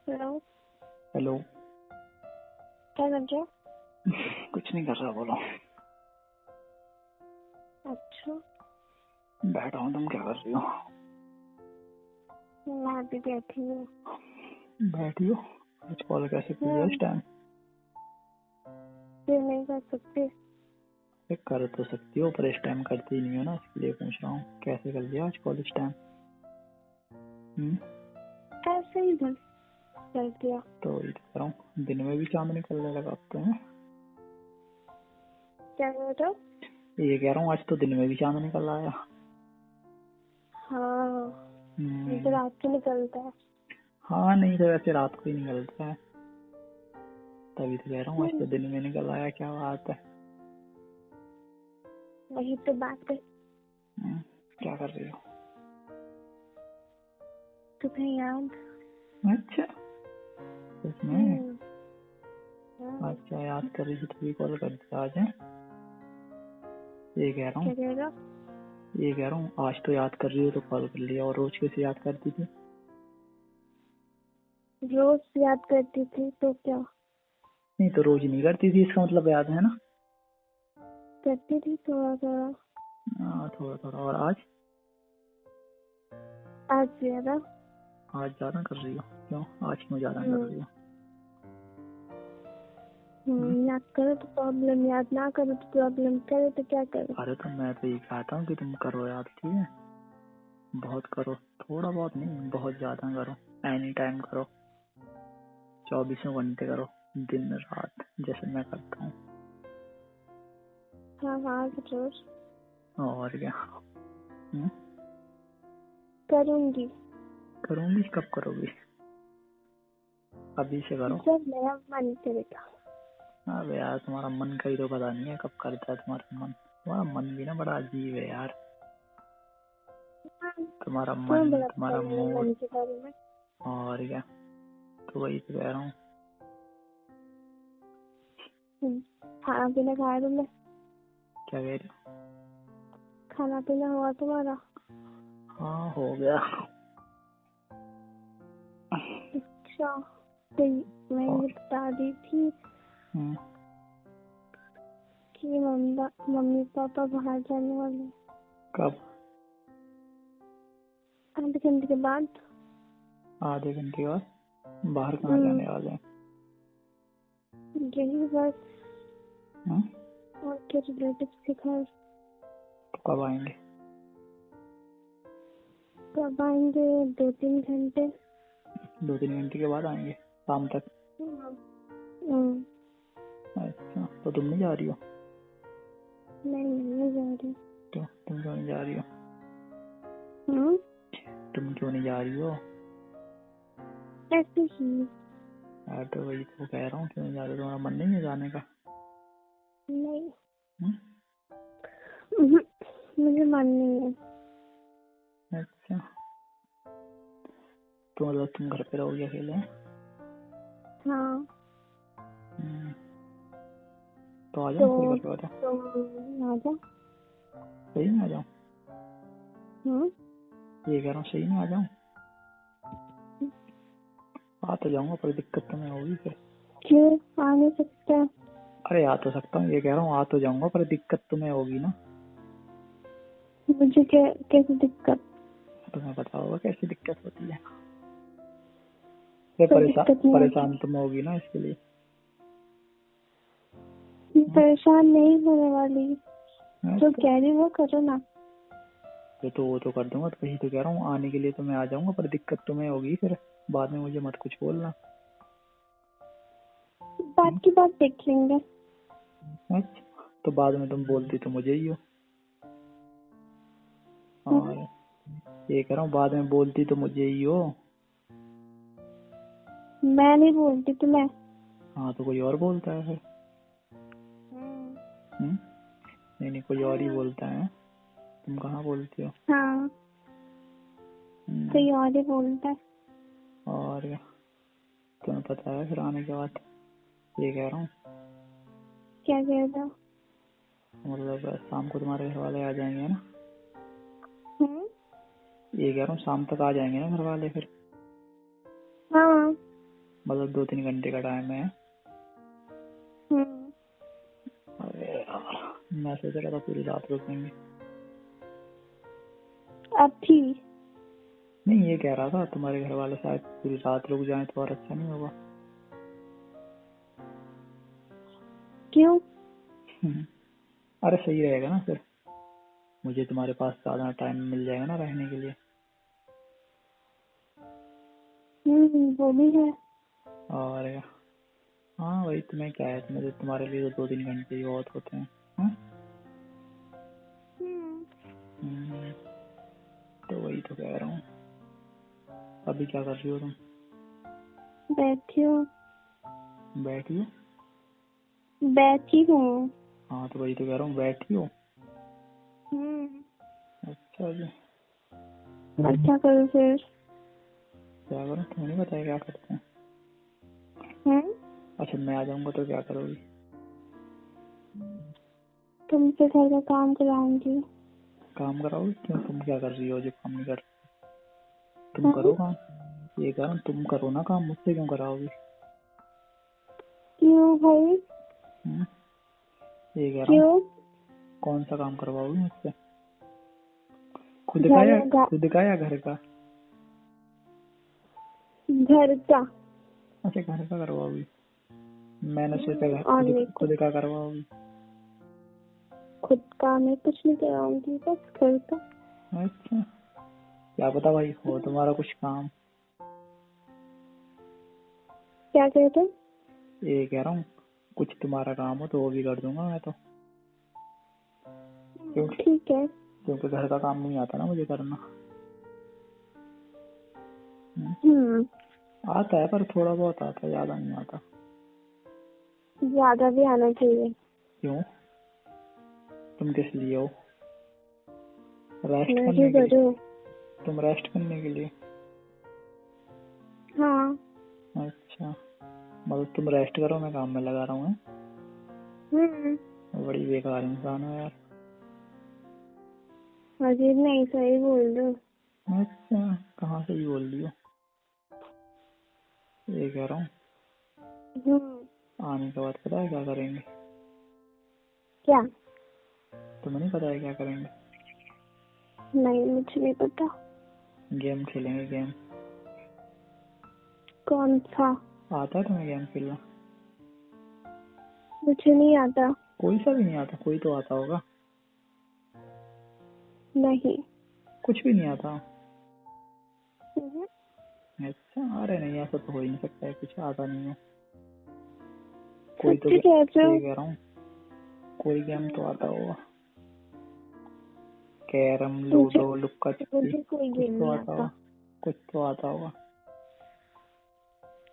Hello. Hello. क्या कर रहे हो? कुछ नहीं कर रहा, बोलो। अच्छा, बैठा हूँ, तुम क्या कर रही हो? मैं अभी बैठी हूँ। बैठी हो? आज कॉल कैसे कर लिया इस टाइम? फिर नहीं कर सकते। कर तो सकती हो पर इस टाइम करती नहीं हो ना, इसलिए पूछ रहा हूँ कैसे कर लिया आज कॉल इस टाइम। ऐसे ही बस कर दिया। तो वही तो कह रहा हूँ, दिन में भी चांद निकलने लगा अब तो। है क्या कर रहे हो? ये कह रहा हूँ आज तो दिन में भी चांद निकल आया। हाँ, ये तो रात को निकलता है। हाँ, नहीं तो वैसे रात को ही निकलता है, तभी तो कह रहा हूँ आज तो दिन में निकल आया। क्या बात है। वही तो बात है। क्या कर रही हो? तुम्हें याद? अच्छा, सच में? हाँ। अच्छा, याद कर रही थी तभी कॉल कर दिया आज। है ये कह रहा हूँ, क्या कह रहे हो? ये कह रहा हूँ आज तो याद कर रही हो तो कॉल कर लिया। और रोज कैसे याद करती थी? रोज याद करती थी तो क्या? नहीं तो रोज नहीं करती थी, इसका मतलब याद है ना। करती थी थोड़ा थोड़ा। थोड़ा थोड़ा। और आज? आज ज्यादा। आज ज्यादा कर रही हो? क्यों आज क्यों ज्यादा कर रही हो? याद करो तो प्रॉब्लम, याद ना करो तो प्रॉब्लम, करे तो क्या करो? अरे तो मैं तो ये चाहता हूँ कि तुम करो याद, ठीक है? बहुत करो, थोड़ा बहुत नहीं, बहुत ज्यादा करो। एनी टाइम करो, 24 घंटे करो, दिन रात, जैसे मैं करता हूँ। हाँ जरूर और क्या। करूंगी। करूंगी? कब करोगी? अभी से करो। जब मेरा मन करेगा। अबे यार, तुम्हारा मन का ही तो पता नहीं है कब करता है तुम्हारा मन। तुम्हारा मन भी ना बड़ा अजीब है यार। तुम्हारा मन, बड़ा पता तुम्हारा है मेरे मूड। मन के बारे में। और क्या, तो वही तो कह रहा हूँ। खाना पीना खाया तुमने? क्या कह रही हो? खाना पीना हुआ तुम्हारा? हाँ, हो गया। अच्छा, तो मैं ये बता रही थी कि मम्मी पापा बाहर जाने वाले हैं। कब? आधे घंटे के बाद। आधे घंटे के बाद? बाहर कहाँ जाने वाले हैं? यही बस। और क्या, रिलेटिव के घर। तो कब आएंगे? कब आएंगे? 2-3 घंटे। 2-3 घंटे के बाद आएंगे, शाम तक? अच्छा, तो तुम नहीं जा रही हो? नहीं जा रही। तो तुम क्यों नहीं जा रही हो? तुम क्यों नहीं जा रही हो? ऐसे ही। तो वही तो कह रहा हूँ, क्यों नहीं जा रही हो? तुम्हारा मन नहीं है जाने का? नहीं। मुझे मन नहीं है। अच्छा, तो मतलब तुम घर पे रहोगे अकेले? हाँ। तो आ जाओ फिर घर पे। तो आ जाओ। सही में आ जाओ? ये कह रहा हूँ, सही में आ जाऊं? आ तो जाऊंगा पर दिक्कत तो नहीं होगी फिर। क्यों आ नहीं सकता? अरे आ तो सकता हूँ, ये कह रहा हूँ आ तो जाऊंगा पर दिक्कत तुम्हें होगी ना। मुझे कैसे दिक्कत? तुम्हें पता होगा कैसी दिक्कत होती है। परेशान तुम होगी ना, इसके लिए। परेशान नहीं होने वाली, जो कह रही वो करो ना। तो वो तो कर दूंगा, तो वही तो कह रहा हूँ, आने के लिए तो मैं आ जाऊंगा पर दिक्कत तुम्हें होगी फिर। बाद में मुझे मत कुछ बोलना। बात की बात देख लेंगे। अच्छा, तो बाद में तुम बोलती तो मुझे ही हो। और ये कह रहा हूँ, बाद में बोलती तो मुझे ही हो। मैं नहीं बोलती तो मैं। हाँ, तो कोई और बोलता है फिर। नहीं, कोई और ही बोलता है। तुम कहाँ बोलती हो? हाँ, कोई और ही बोलता है। और क्या, तुम्हें पता है फिर आने के बाद। ये कह रहा हूँ। क्या कह रहा हूँ? मतलब शाम को तुम्हारे घर वाले आ जाएंगे ना? ये कह रहा हूँ शाम तक आ जाएंगे ना घर वाले फिर? हाँ। मतलब 2-3 घंटे का टाइम है। हम्म, अरे यार, मैं सोच रहा था पूरी रात रुकेंगे। अब थी। नहीं, ये कह रहा था तुम्हारे घर वाले शायद पूरी रात रुक जाए तो और अच्छा नहीं होगा। क्यों? अरे सही रहेगा ना फिर, मुझे तुम्हारे पास ज्यादा टाइम मिल जाएगा ना रहने के लिए। वो भी है। और हाँ वही, तुम्हें क्या है, तुम्हें तो तुम्हारे लिए तो 2-3 घंटे ही बहुत होते हैं। हाँ? हम्म, तो वही तो कह रहा हूँ। अभी क्या कर रही हो तुम? बैठी हूँ। बैठी हो? बैठी हूँ। हाँ तो वही तो कह रहा हूँ, बैठी हो। अच्छा जी। और क्या करूँ फिर? क्या करूँ, तुम्हें नहीं बताया क्या करते हैं? अच्छा, मैं आ जाऊंगा तो क्या करोगी? तुमसे घर का काम कराऊंगी। काम कराओगी? क्यों, तुम क्या कर रही हो जो काम नहीं कर? तुम करो काम। ये कह रहा हूँ, तुम करो ना काम, मुझसे क्यों कराओगी? क्यों भाई? ये कह रहा हूँ, क्यों? कौन सा काम करवाओगी मुझसे? खुद घर का या घर का? घर का। अच्छा, घर का करवाओगी। मैंने सोचा खुद का करवाओगी। खुद का मैं कुछ नहीं कराऊंगी, बस घर का। अच्छा, क्या पता भाई हो तुम्हारा कुछ काम। क्या कहते? ये कह रहा हूँ, कुछ तुम्हारा काम हो तो वो भी कर दूंगा मैं तो। ठीक है। क्योंकि घर का काम नहीं आता ना मुझे करना। आता है पर थोड़ा बहुत आता है, ज्यादा नहीं आता। ज्यादा भी आना चाहिए। क्यों, तुम किस लिए हो? रेस्ट मैं करने के लिए? करूँ? तुम रेस्ट करने के लिए? हाँ। अच्छा, मतलब तुम रेस्ट करो, मैं काम में लगा रहा हूँ। बड़ी बेकार इंसान हो यार। अजीब नहीं, सही बोल रहे हो। अच्छा, कहाँ से ही बोल रही हो? ये कह रहा हूँ, आने के बाद पता है क्या करेंगे? क्या? तुम्हें नहीं पता है क्या करेंगे? नहीं, मुझे नहीं पता। गेम खेलेंगे, गेम। कौन सा? आता है तुम्हें गेम खेलना? मुझे नहीं आता। कोई सा भी नहीं आता? कोई तो आता होगा। नहीं, कुछ भी नहीं आता? अच्छा, अरे नहीं, ऐसा तो हो ही नहीं सकता है, कुछ आता नहीं है। कोई तो ये कह रहा हूँ, कोई गेम तो आता होगा। कैरम, लूडो, लुक्का छिपी, कोई कुछ गेम तो नहीं आता आता। होगा। कुछ तो आता होगा।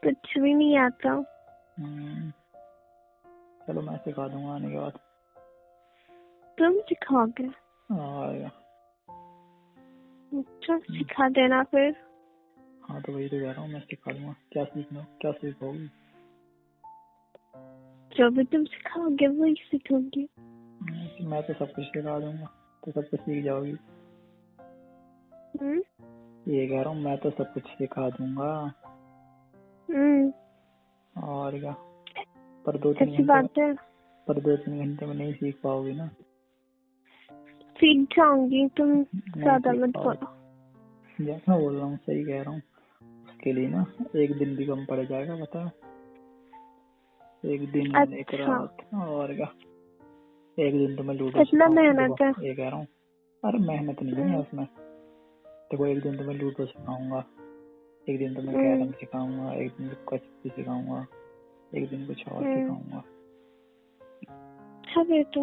कुछ भी नहीं आता। चलो मैं सिखा दूंगा आने के बाद। तुम सिखाओगे? आएगा। अच्छा, सिखा देना फिर। हाँ तो वही तो कह रहा हूँ, मैं सिखा दूंगा। क्या सीखना, क्या सीखोगी? जो भी तुम सिखाओगे वही सीखूंगी। मैं तो सब कुछ सिखा दूंगा, तो सब कुछ सीख जाओगी। ये कह रहा हूँ, मैं तो सब कुछ सिखा दूंगा। और क्या, पर 2-3 घंटे में नहीं सीख पाओगी ना। सीख जाऊंगी, तुम ज्यादा मत बोलो। जैसा बोल रहा हूँ सही कह रहा हूँ। उसके लिए ना 1 दिन भी कम पड़ जाएगा, बता। 1 दिन, अच्छा। 1 रात। और क्या, 1 दिन तो मैं लूडो कितना सिखाऊंगा। मेहनत है? ये कह रहा हूँ, अरे मेहनत नहीं है उसमें। देखो, 1 दिन तो मैं लूडो सिखाऊंगा, 1 दिन तो मैं कैरम सिखाऊंगा, 1 दिन लुक्का छिपी सिखाऊंगा, 1 दिन कुछ और सिखाऊंगा। अच्छा बेटा।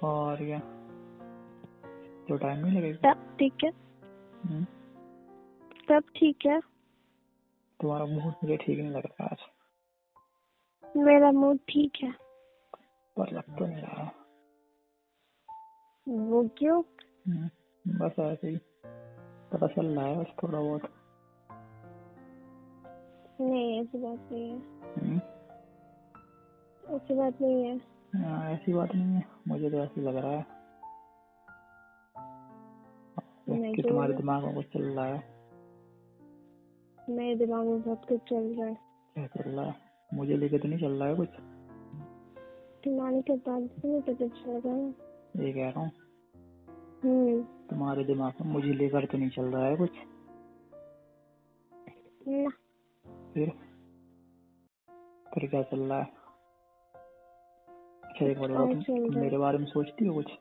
और क्या, तो टाइम नहीं लगेगा। तब ठीक है। तब ठीक है। तुम्हारा मूड मुझे ठीक नहीं लग रहा आज। मेरा मूड ठीक है। पर लग तो नहीं रहा। वो क्यों? बस ऐसे ही पता चल रहा है, बस थोड़ा बहुत। नहीं, ऐसी बात नहीं है। ऐसी बात नहीं है। ऐसी बात नहीं है, मुझे तो ऐसे लग रहा है कि तुम्हारे दिमाग में कुछ चल रहा है। मेरे दिमाग में बहुत कुछ चल रहा है। क्या चल रहा है? मुझे लेके तो नहीं चल रहा है कुछ? तुम्हारे के बाद से मुझे पता चल रहा है। ये कह रहा हूँ हम्म। तुम्हारे दिमाग में मुझे लेकर तो नहीं चल रहा है कुछ? ना। फिर क्या चल रहा है? अच्छा एक बात बताओ, और तुम चल रहा है। मेरे बारे में सोचती हो कुछ?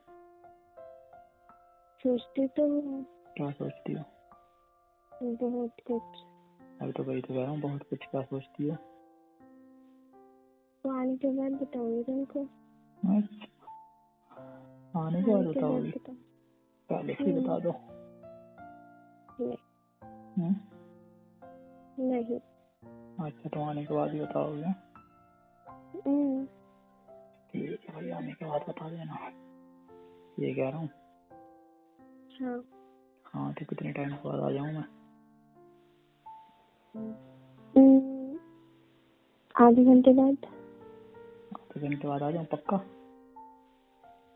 सोचती तो हूँ क्या सोचती हो? बहुत कुछ। अभी तो वही तो कह रहा हूँ, बहुत कुछ। क्या सोचती हो? तो आने के बाद बताऊंगी तुमको। अच्छा, आने के बाद आने के बाद बताओगी? बताऊँ। पहले से ही बता दो। नहीं। हम्म? नहीं। अच्छा, तो आने के बाद ही बताओगे? हम्म। ठीक है भाई, आने के बाद बता देना। ये कह रहा हूँ। हाँ। हाँ, तो कितने टाइम के बाद आ जाऊँ मैं? आधे घंटे बाद। आधे घंटे बाद आ जाऊँ पक्का?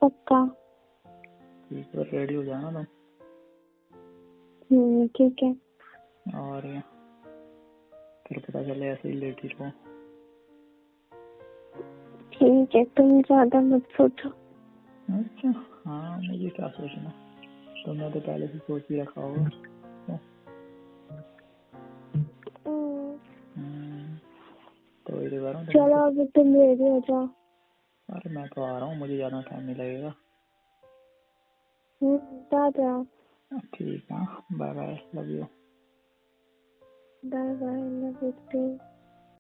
पक्का। ठीक है, रेडी हो जाना तुम। ठीक है। और क्या, फिर पता चले ऐसे ही लेटी रहो। ठीक है, तुम ज्यादा मत सोचो। अच्छा, हाँ, मुझे क्या सोचना, तुमने तो पहले से सोच ही रखा होगा। तो वही तो कह रहा हूँ चलो अभी तुम रेडी हो जाओ। अरे मैं तो आ रहा हूँ, मुझे ज्यादा टाइम नहीं लगेगा। आ जाओ। ठीक है, bye bye, love you. Bye bye, love you to.